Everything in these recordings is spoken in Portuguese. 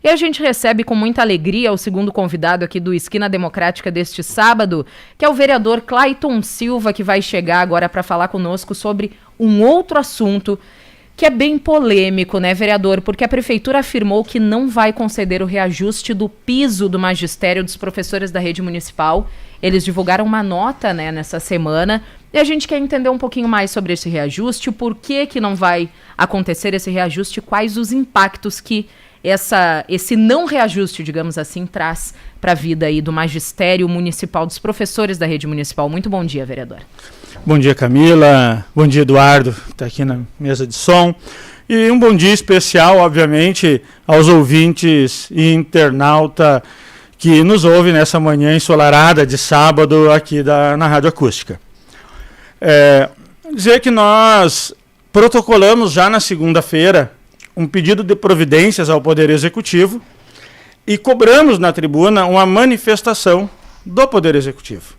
E a gente recebe com muita alegria o segundo convidado aqui do Esquina Democrática deste sábado, que é o vereador Clayton Silva, que vai chegar agora para falar conosco sobre um outro assunto que é bem polêmico, né, vereador? Porque a prefeitura afirmou que não vai conceder o reajuste do piso do magistério dos professores da rede municipal. Eles divulgaram uma nota, né, nessa semana, e a gente quer entender um pouquinho mais sobre esse reajuste, o porquê que não vai acontecer esse reajuste, quais os impactos que esse não reajuste, digamos assim, traz para a vida aí do magistério municipal, dos professores da rede municipal. Muito bom dia, vereador. Bom dia, Camila. Bom dia, Eduardo, que está aqui na mesa de som. E um bom dia especial, obviamente, aos ouvintes e internauta que nos ouve nessa manhã ensolarada de sábado aqui na Rádio Acústica. Dizer que nós protocolamos já na segunda-feira um pedido de providências ao Poder Executivo e cobramos na tribuna uma manifestação do Poder Executivo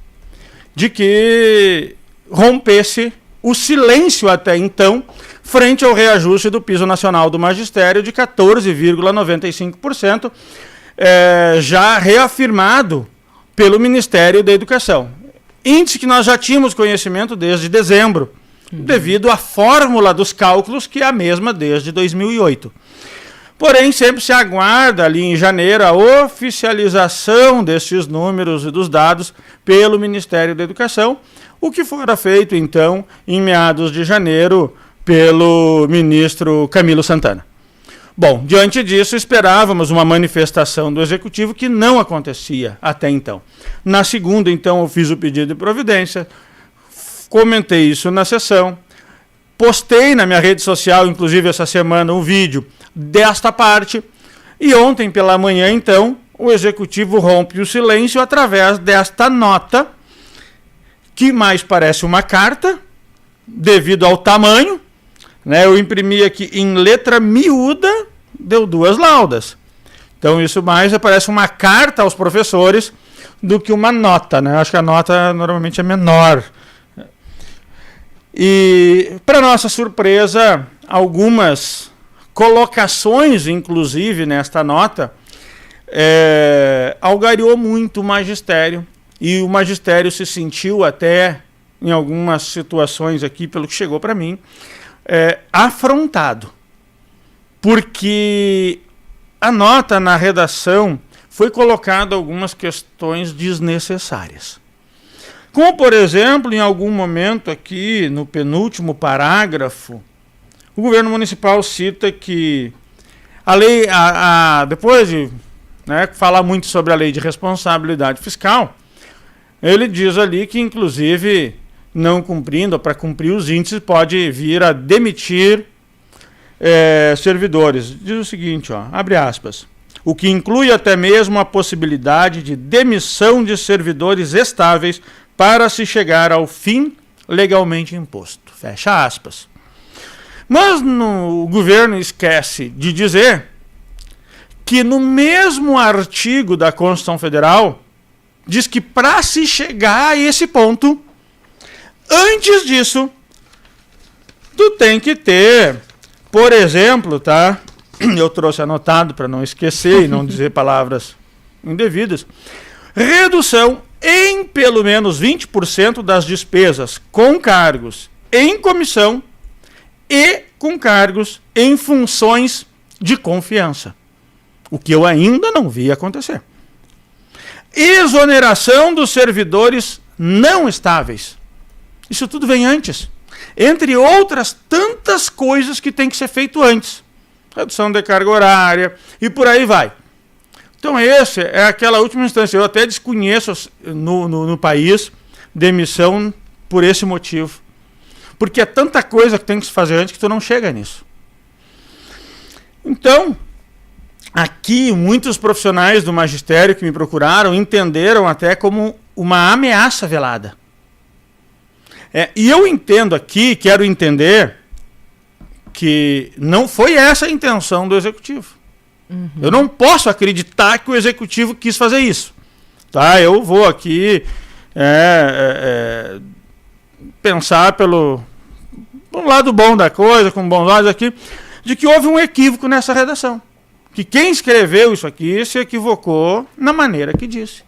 de que rompesse o silêncio até então frente ao reajuste do piso nacional do magistério de 14,95%, já reafirmado pelo Ministério da Educação. Índice que nós já tínhamos conhecimento desde dezembro, devido à fórmula dos cálculos, que é a mesma desde 2008. Porém, sempre se aguarda ali em janeiro a oficialização desses números e dos dados pelo Ministério da Educação, o que fora feito, então, em meados de janeiro, pelo ministro Camilo Santana. Bom, diante disso, esperávamos uma manifestação do Executivo que não acontecia até então. Na segunda, então, eu fiz o pedido de providência, comentei isso na sessão, postei na minha rede social, inclusive essa semana, um vídeo desta parte, e ontem pela manhã, então, o Executivo rompe o silêncio através desta nota, que mais parece uma carta, devido ao tamanho, né? Eu imprimi aqui em letra miúda, deu 2 laudas. Então isso mais parece uma carta aos professores do que uma nota, né? Eu acho que a nota normalmente é menor. E, para nossa surpresa, algumas colocações, inclusive, nesta nota, algariou muito o magistério, e o magistério se sentiu até, em algumas situações aqui, pelo que chegou para mim, afrontado. Porque a nota na redação foi colocada algumas questões desnecessárias. Como, por exemplo, em algum momento aqui, no penúltimo parágrafo, o governo municipal cita que a lei, depois de falar muito sobre a lei de responsabilidade fiscal, ele diz ali que, inclusive, não cumprindo, ou para cumprir os índices, pode vir a demitir servidores. Diz o seguinte, abre aspas, o que inclui até mesmo a possibilidade de demissão de servidores estáveis para se chegar ao fim legalmente imposto. Fecha aspas. Mas o governo esquece de dizer que no mesmo artigo da Constituição Federal diz que para se chegar a esse ponto, antes disso, tu tem que ter, por exemplo, tá? Eu trouxe anotado para não esquecer e não dizer palavras indevidas, redução em pelo menos 20% das despesas com cargos em comissão e com cargos em funções de confiança. O que eu ainda não vi acontecer. Exoneração dos servidores não estáveis. Isso tudo vem antes. Entre outras tantas coisas que tem que ser feito antes. Redução de carga horária e por aí vai. Então essa é aquela última instância. Eu até desconheço no país demissão por esse motivo. Porque é tanta coisa que tem que se fazer antes que tu não chega nisso. Então, aqui muitos profissionais do magistério que me procuraram entenderam até como uma ameaça velada. E eu entendo aqui, quero entender, que não foi essa a intenção do Executivo. Uhum. Eu não posso acreditar que o Executivo quis fazer isso. Tá? Eu vou aqui pensar pelo lado bom da coisa, com bons olhos aqui, de que houve um equívoco nessa redação. que quem escreveu isso aqui se equivocou na maneira que disse.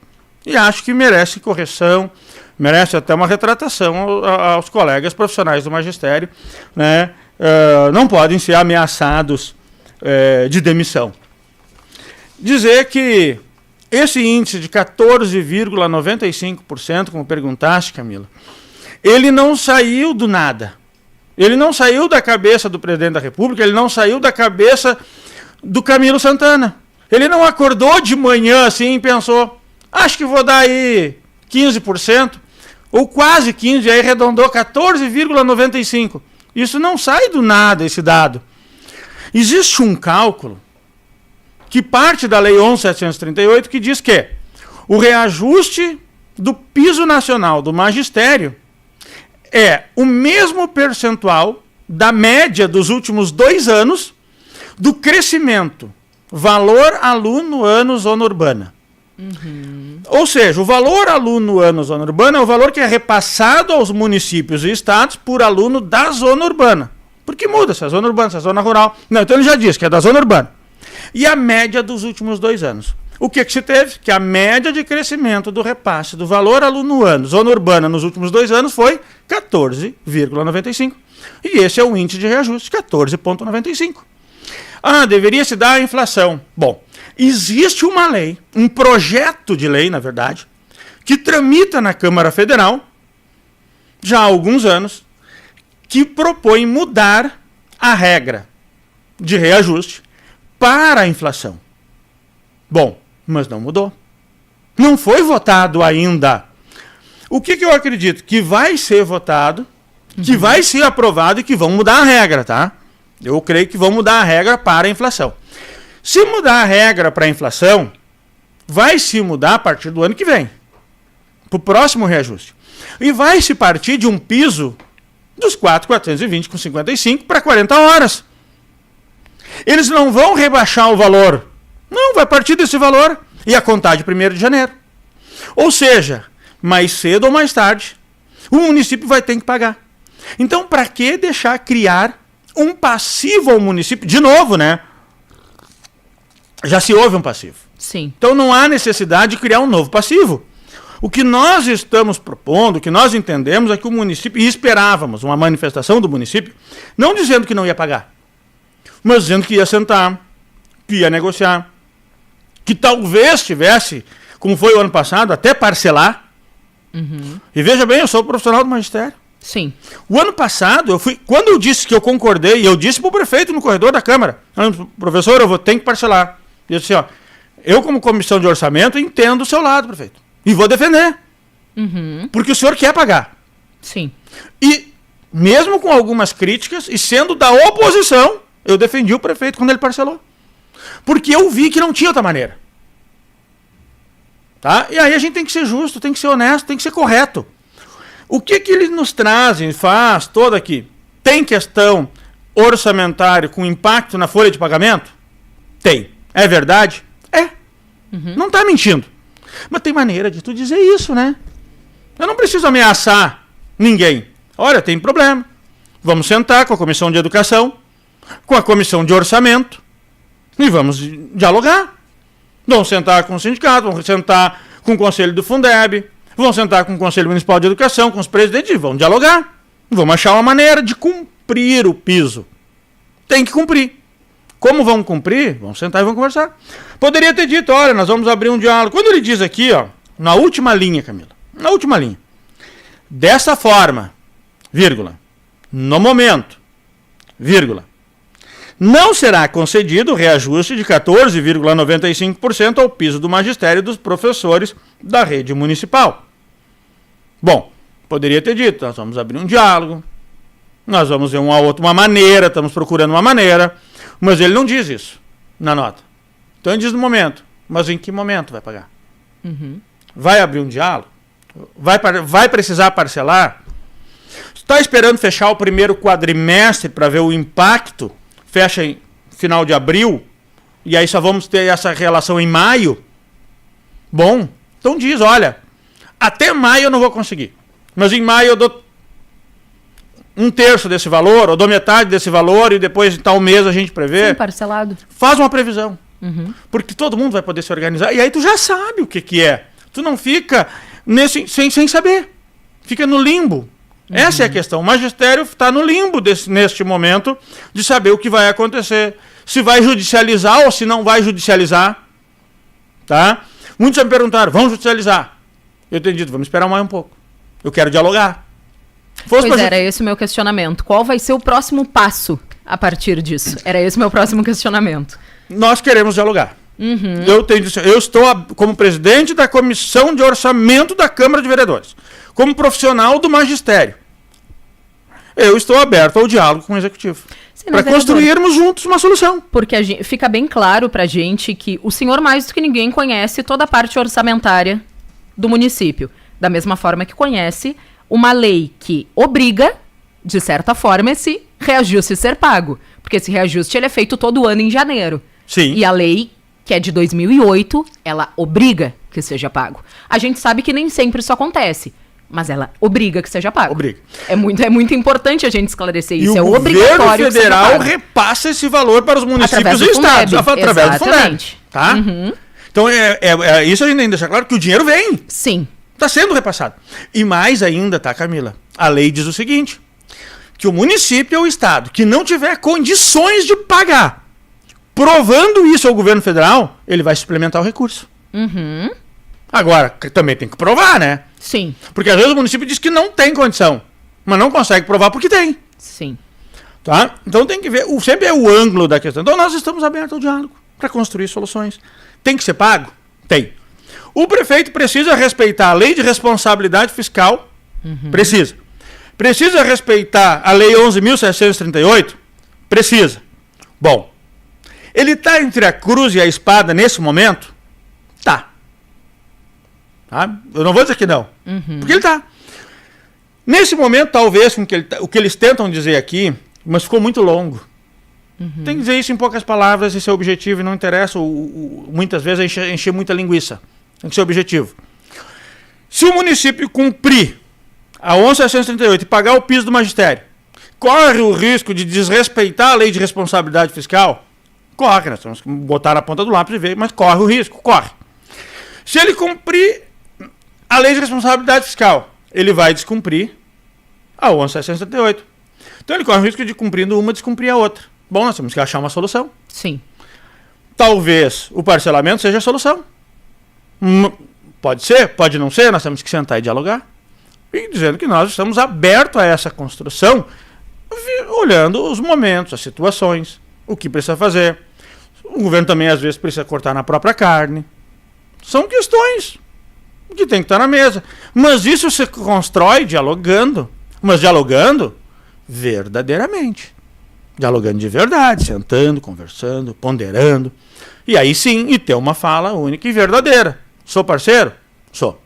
E acho que merece correção, merece até uma retratação aos colegas profissionais do magistério, né? Não podem ser ameaçados de demissão. Dizer que esse índice de 14,95%, como perguntaste, Camila, ele não saiu do nada. Ele não saiu da cabeça do presidente da República, ele não saiu da cabeça do Camilo Santana. Ele não acordou de manhã assim e pensou, acho que vou dar aí 15%, ou quase 15%, e aí arredondou 14,95%. Isso não sai do nada, esse dado. Existe um cálculo que parte da Lei 11.738, que diz que o reajuste do piso nacional do magistério é o mesmo percentual da média dos últimos 2 anos do crescimento valor aluno ano zona urbana. Ou seja, o valor aluno ano zona urbana é o valor que é repassado aos municípios e estados por aluno da zona urbana. Porque muda se é zona urbana, se é zona rural. Não, então ele já disse que é da zona urbana. E a média dos últimos 2 anos. O que se teve? Que a média de crescimento do repasse do valor aluno ano zona urbana nos últimos 2 anos foi 14,95. E esse é o índice de reajuste, 14,95. Deveria se dar a inflação. Bom, existe uma lei, um projeto de lei, na verdade, que tramita na Câmara Federal, já há alguns anos, que propõe mudar a regra de reajuste para a inflação. Bom, mas não mudou. Não foi votado ainda. O que eu acredito? Que vai ser votado, que vai ser aprovado e que vão mudar a regra, tá? Eu creio que vão mudar a regra para a inflação. Se mudar a regra para a inflação, vai se mudar a partir do ano que vem, para o próximo reajuste. E vai se partir de um piso dos 4.420,55 para 40 horas. Eles não vão rebaixar o valor. Não, vai partir desse valor e a contar de 1º de janeiro. Ou seja, mais cedo ou mais tarde, o município vai ter que pagar. Então, para que deixar criar um passivo ao município? De novo, né? Já se houve um passivo. Sim. Então, não há necessidade de criar um novo passivo. O que nós estamos propondo, o que nós entendemos é que o município, e esperávamos uma manifestação do município, não dizendo que não ia pagar, mas dizendo que ia sentar, que ia negociar, que talvez tivesse, como foi o ano passado, até parcelar. E veja bem, eu sou profissional do magistério. Sim. O ano passado, quando eu disse que eu concordei, eu disse para o prefeito no corredor da Câmara, professor, eu vou ter que parcelar. E eu disse assim, eu como comissão de orçamento entendo o seu lado, prefeito, e vou defender. Porque o senhor quer pagar. Sim. E mesmo com algumas críticas, e sendo da oposição, eu defendi o prefeito quando ele parcelou. Porque eu vi que não tinha outra maneira. Tá? E aí a gente tem que ser justo, tem que ser honesto, tem que ser correto. O que eles nos trazem, faz todo aqui? Tem questão orçamentária com impacto na folha de pagamento? Tem. É verdade? É. Não está mentindo. Mas tem maneira de tu dizer isso, né? Eu não preciso ameaçar ninguém. Olha, tem problema. Vamos sentar com a Comissão de Educação, com a Comissão de Orçamento, e vamos dialogar. Vamos sentar com o sindicato, vamos sentar com o Conselho do Fundeb, vamos sentar com o Conselho Municipal de Educação, com os presidentes, e vamos dialogar. Vamos achar uma maneira de cumprir o piso. Tem que cumprir. Como vamos cumprir? Vamos sentar e vamos conversar. Poderia ter dito, olha, nós vamos abrir um diálogo. Quando ele diz aqui, ó, na última linha, Camila, na última linha, dessa forma, vírgula, no momento, vírgula, não será concedido o reajuste de 14,95% ao piso do magistério dos professores da rede municipal. Bom, poderia ter dito, nós vamos abrir um diálogo, nós vamos ver uma maneira, estamos procurando uma maneira, mas ele não diz isso na nota. Então ele diz no momento, mas em que momento vai pagar? Vai abrir um diálogo? Vai precisar parcelar? Está esperando fechar o primeiro quadrimestre para ver o impacto? Fecha em final de abril, e aí só vamos ter essa relação em maio? Bom, então diz, olha, até maio eu não vou conseguir, mas em maio eu dou 1/3 desse valor, ou dou metade desse valor, e depois em tal mês a gente prevê. Sim, parcelado. Faz uma previsão. Porque todo mundo vai poder se organizar. E aí tu já sabe o que é. Tu não fica sem saber. Fica no limbo. Essa é a questão. O magistério está no limbo neste momento de saber o que vai acontecer. Se vai judicializar ou se não vai judicializar. Tá? Muitos já me perguntaram, vamos judicializar? Eu tenho dito, vamos esperar mais um pouco. Eu quero dialogar. Era esse o meu questionamento. Qual vai ser o próximo passo a partir disso? Era esse o meu próximo questionamento. Nós queremos dialogar. Eu estou como presidente da Comissão de Orçamento da Câmara de Vereadores, como profissional do magistério. Eu estou aberto ao diálogo com o Executivo. Para construirmos juntos uma solução. Porque fica bem claro para a gente que o senhor, mais do que ninguém, conhece toda a parte orçamentária do município. Da mesma forma que conhece uma lei que obriga, de certa forma, esse reajuste ser pago. Porque esse reajuste ele é feito todo ano em janeiro. Sim. E a lei, que é de 2008, ela obriga que seja pago. A gente sabe que nem sempre isso acontece, mas ela obriga que seja pago. Obriga. É muito importante a gente esclarecer isso. E o governo federal repassa esse valor para os municípios e estados. Através do Fundeb. Tá? Então, isso a gente ainda deixa claro que o dinheiro vem. Sim. Está sendo repassado. E mais ainda, tá, Camila? A lei diz o seguinte, que o município ou o estado que não tiver condições de pagar, provando isso ao governo federal, ele vai suplementar o recurso. Agora, também tem que provar, né? Sim. Porque às vezes o município diz que não tem condição, mas não consegue provar porque tem. Sim. Tá? Então tem que ver, sempre é o ângulo da questão. Então nós estamos abertos ao diálogo para construir soluções. Tem que ser pago? Tem. O prefeito precisa respeitar a lei de responsabilidade fiscal? Precisa. Precisa respeitar a lei 11.738? Precisa. Bom, ele está entre a cruz e a espada nesse momento? Tá. Eu não vou dizer que não. Porque ele está. Nesse momento, talvez, o que eles tentam dizer aqui, mas ficou muito longo. Tem que dizer isso em poucas palavras, esse é o objetivo, e não interessa muitas vezes encher muita linguiça. Tem que ser objetivo. Se o município cumprir a 11.738 e pagar o piso do magistério, corre o risco de desrespeitar a lei de responsabilidade fiscal? Corre, nós temos que botar na ponta do lápis e ver, mas corre o risco, corre. Se ele cumprir a lei de responsabilidade fiscal, ele vai descumprir a 11.738. Então ele corre o risco de, cumprindo uma, descumprir a outra. Bom, nós temos que achar uma solução. Sim. Talvez o parcelamento seja a solução. Pode ser, pode não ser, nós temos que sentar e dialogar. E dizendo que nós estamos abertos a essa construção, olhando os momentos, as situações, o que precisa fazer. O governo também, às vezes, precisa cortar na própria carne. São questões que tem que estar na mesa. Mas isso se constrói dialogando. Mas dialogando verdadeiramente. Dialogando de verdade, sentando, conversando, ponderando. E aí sim, e ter uma fala única e verdadeira. Sou parceiro? Sou.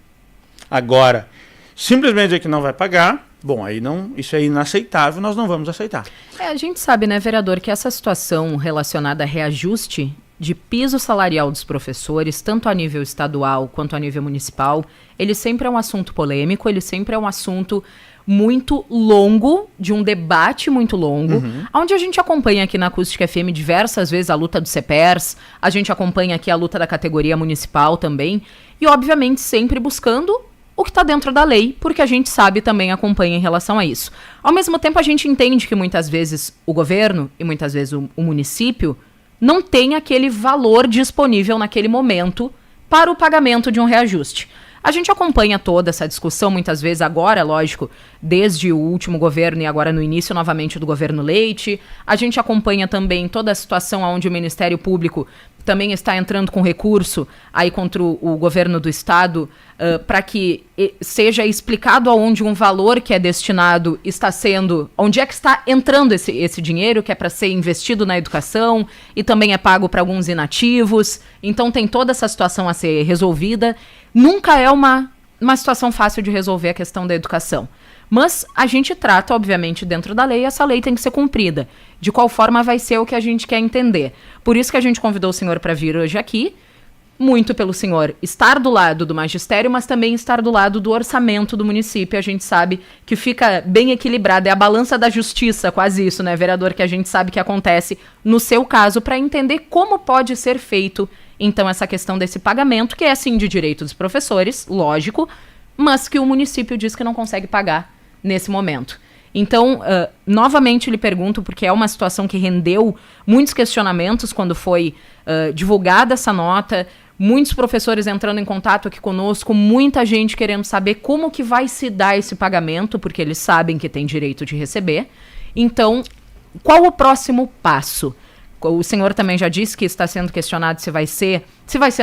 Agora, simplesmente dizer que não vai pagar, bom, aí não, isso é inaceitável, nós não vamos aceitar. A gente sabe, né, vereador, que essa situação relacionada a reajuste de piso salarial dos professores, tanto a nível estadual quanto a nível municipal, ele sempre é um assunto polêmico, ele sempre é um assunto muito longo, de um debate muito longo, onde a gente acompanha aqui na Acústica FM diversas vezes a luta do CEPERS, a gente acompanha aqui a luta da categoria municipal também, e obviamente sempre buscando o que está dentro da lei, porque a gente sabe também acompanha em relação a isso. Ao mesmo tempo, a gente entende que muitas vezes o governo e muitas vezes o município não tem aquele valor disponível naquele momento para o pagamento de um reajuste. A gente acompanha toda essa discussão, muitas vezes agora, lógico, desde o último governo e agora no início novamente do governo Leite. A gente acompanha também toda a situação onde o Ministério Público também está entrando com recurso aí contra o governo do estado para que seja explicado aonde um valor que é destinado está sendo, onde é que está entrando esse dinheiro que é para ser investido na educação e também é pago para alguns inativos. Então tem toda essa situação a ser resolvida. Nunca é uma situação fácil de resolver a questão da educação. Mas a gente trata, obviamente, dentro da lei, e essa lei tem que ser cumprida. De qual forma vai ser o que a gente quer entender. Por isso que a gente convidou o senhor para vir hoje aqui, muito pelo senhor estar do lado do magistério, mas também estar do lado do orçamento do município. A gente sabe que fica bem equilibrado. É a balança da justiça, quase isso, né, vereador? Que a gente sabe que acontece no seu caso, para entender como pode ser feito, então, essa questão desse pagamento, que é, sim, de direito dos professores, lógico, mas que o município diz que não consegue pagar nesse momento. Então, novamente lhe pergunto, porque é uma situação que rendeu muitos questionamentos quando foi divulgada essa nota, muitos professores entrando em contato aqui conosco, muita gente querendo saber como que vai se dar esse pagamento, porque eles sabem que tem direito de receber. Então, qual o próximo passo? O senhor também já disse que está sendo questionado se vai ser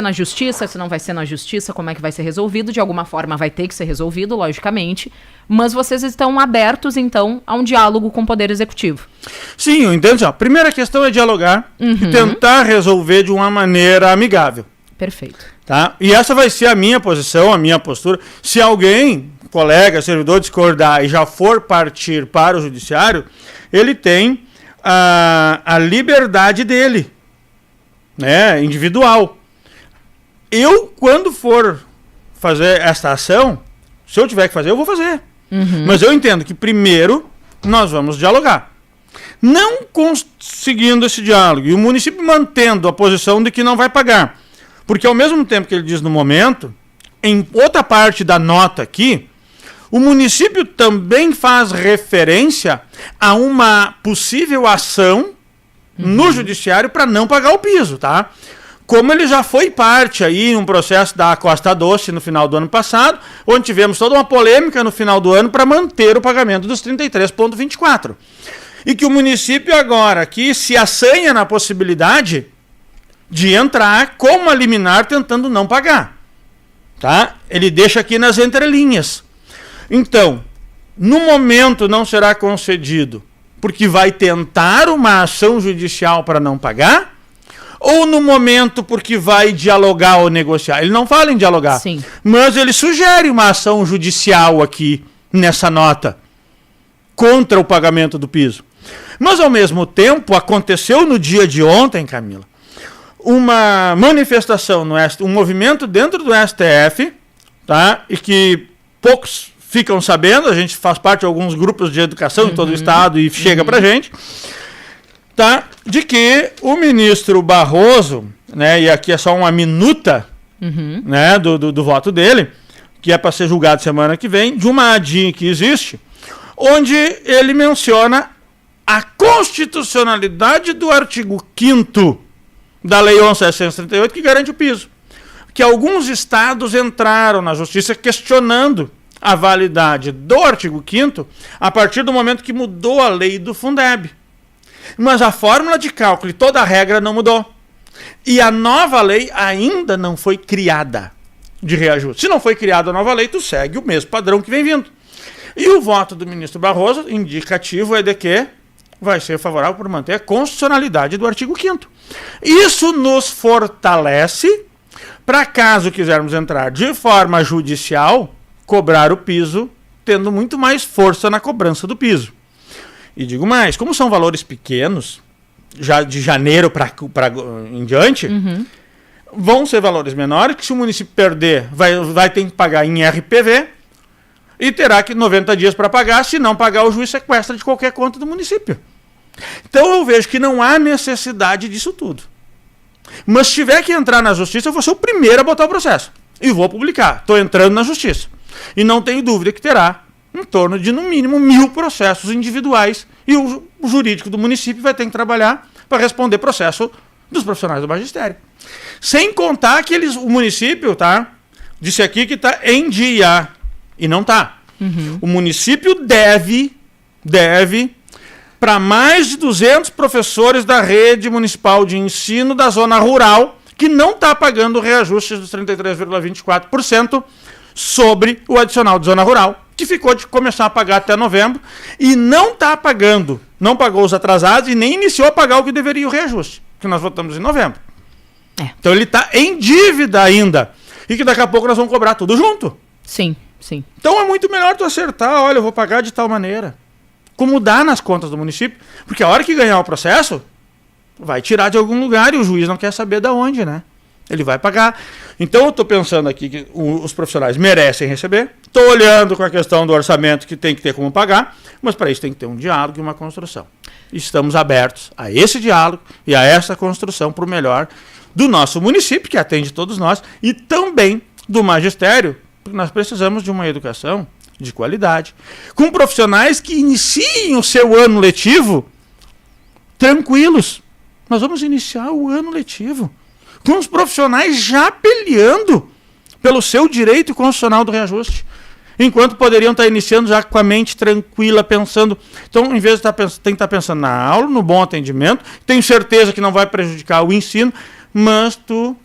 na justiça, se não vai ser na justiça, como é que vai ser resolvido. De alguma forma vai ter que ser resolvido, logicamente. Mas vocês estão abertos, então, a um diálogo com o Poder Executivo. Sim, eu entendo. A primeira questão é dialogar e tentar resolver de uma maneira amigável. Perfeito. Tá? E essa vai ser a minha posição, a minha postura. Se alguém, colega, servidor, discordar e já for partir para o judiciário, ele tem a liberdade dele, né, individual. Eu, quando for fazer esta ação, se eu tiver que fazer, eu vou fazer. Mas eu entendo que primeiro nós vamos dialogar. Não conseguindo esse diálogo e o município mantendo a posição de que não vai pagar, porque ao mesmo tempo que ele diz no momento, em outra parte da nota aqui, o município também faz referência a uma possível ação no judiciário para não pagar o piso, tá? Como ele já foi parte aí em um processo da Costa Doce no final do ano passado, onde tivemos toda uma polêmica no final do ano para manter o pagamento dos 33,24. E que o município agora aqui se assanha na possibilidade de entrar com uma liminar tentando não pagar, tá? Ele deixa aqui nas entrelinhas. Então, no momento não será concedido porque vai tentar uma ação judicial para não pagar, ou no momento porque vai dialogar ou negociar. Ele não fala em dialogar, sim, mas ele sugere uma ação judicial aqui nessa nota contra o pagamento do piso. Mas, ao mesmo tempo, aconteceu no dia de ontem, Camila, uma manifestação, um movimento dentro do STF, tá? E que poucos ficam sabendo, a gente faz parte de alguns grupos de educação em todo o estado e chega pra gente, tá? De que o ministro Barroso, né, e aqui é só uma minuta, né, do voto dele, que é para ser julgado semana que vem, de uma ADIM que existe, onde ele menciona a constitucionalidade do artigo 5º da Lei 11.738, que garante o piso. Que alguns estados entraram na justiça questionando a validade do artigo 5º a partir do momento que mudou a lei do Fundeb. Mas a fórmula de cálculo e toda a regra não mudou. E a nova lei ainda não foi criada de reajuste. Se não foi criada a nova lei, tu segue o mesmo padrão que vem vindo. E o voto do ministro Barroso, indicativo, é de que vai ser favorável por manter a constitucionalidade do artigo 5º. Isso nos fortalece para, caso quisermos entrar de forma judicial, cobrar o piso, tendo muito mais força na cobrança do piso. E digo mais, como são valores pequenos, já de janeiro para em diante, vão ser valores menores, que se o município perder, vai ter que pagar em RPV e terá que 90 dias para pagar, se não pagar o juiz sequestra de qualquer conta do município. Então eu vejo que não há necessidade disso tudo. Mas se tiver que entrar na justiça, eu vou ser o primeiro a botar o processo. E vou publicar. Estou entrando na justiça. E não tenho dúvida que terá em torno de, no mínimo, 1.000 processos individuais. E o jurídico do município vai ter que trabalhar para responder processo dos profissionais do magistério. Sem contar que o município, tá, disse aqui que está em dia. E não está. O município deve, para mais de 200 professores da rede municipal de ensino da zona rural, que não está pagando o reajuste dos 33,24% sobre o adicional de zona rural, que ficou de começar a pagar até novembro, e não está pagando, não pagou os atrasados e nem iniciou a pagar o que deveria o reajuste, que nós votamos em novembro. Então ele está em dívida ainda, e que daqui a pouco nós vamos cobrar tudo junto. Sim, sim. Então é muito melhor tu acertar, olha, eu vou pagar de tal maneira. Como dá nas contas do município, porque a hora que ganhar o processo, vai tirar de algum lugar e o juiz não quer saber de onde, né? ele vai pagar. Então eu estou pensando aqui que os profissionais merecem receber, estou olhando com a questão do orçamento que tem que ter como pagar, mas para isso tem que ter um diálogo e uma construção. Estamos abertos a esse diálogo e a essa construção para o melhor do nosso município, que atende todos nós, e também do magistério, porque nós precisamos de uma educação de qualidade, com profissionais que iniciem o seu ano letivo tranquilos. Nós vamos iniciar o ano letivo com os profissionais já peleando pelo seu direito constitucional do reajuste, enquanto poderiam estar iniciando já com a mente tranquila, pensando. Então, em vez de tem que estar pensando na aula, no bom atendimento, tenho certeza que não vai prejudicar o ensino, mas tu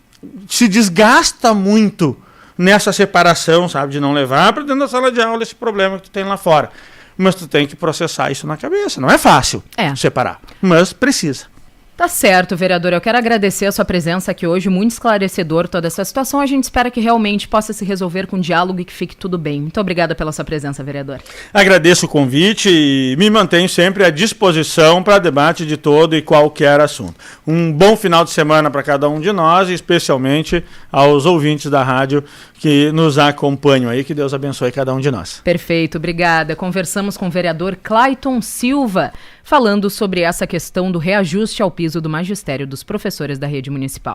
se desgasta muito nessa separação, sabe, de não levar para dentro da sala de aula esse problema que tu tem lá fora. Mas tu tem que processar isso na cabeça. Não é fácil separar, mas precisa. Tá certo, vereador. Eu quero agradecer a sua presença aqui hoje, muito esclarecedor toda essa situação. A gente espera que realmente possa se resolver com diálogo e que fique tudo bem. Muito obrigada pela sua presença, vereador. Agradeço o convite e me mantenho sempre à disposição para debate de todo e qualquer assunto. Um bom final de semana para cada um de nós e especialmente aos ouvintes da rádio que nos acompanham aí. Que Deus abençoe cada um de nós. Perfeito, obrigada. Conversamos com o vereador Clayton Silva, falando sobre essa questão do reajuste ao piso do magistério dos professores da rede municipal.